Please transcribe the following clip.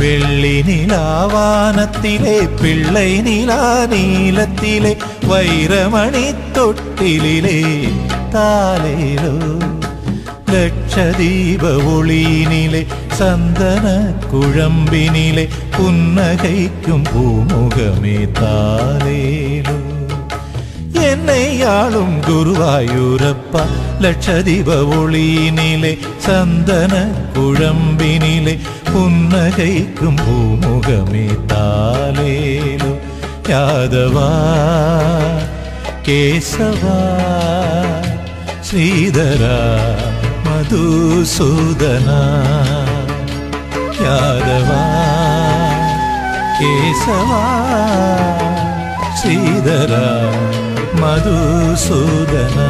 வெள்ளி நிலாவானத்திலே பிள்ளை நிலா நீலத்திலே வைரமணி தொட்டிலே தாலேலோ லட்சதீப ஒளியினிலே சந்தன குழம்பினிலே புன்னகைக்கும் பூமுகமே தாலேலோ என்னை ஆளும் குருவாயூரப்பா லட்சதீப ஒளியினிலே சந்தன குழம்பினிலே புன்னகைக்கும் பூமுகமே தாலேலோ யாதவா கேசவா ஸ்ரீதரா மதுசூதனா யாதவா கேசவா ஸ்ரீதரா மதுசூதனா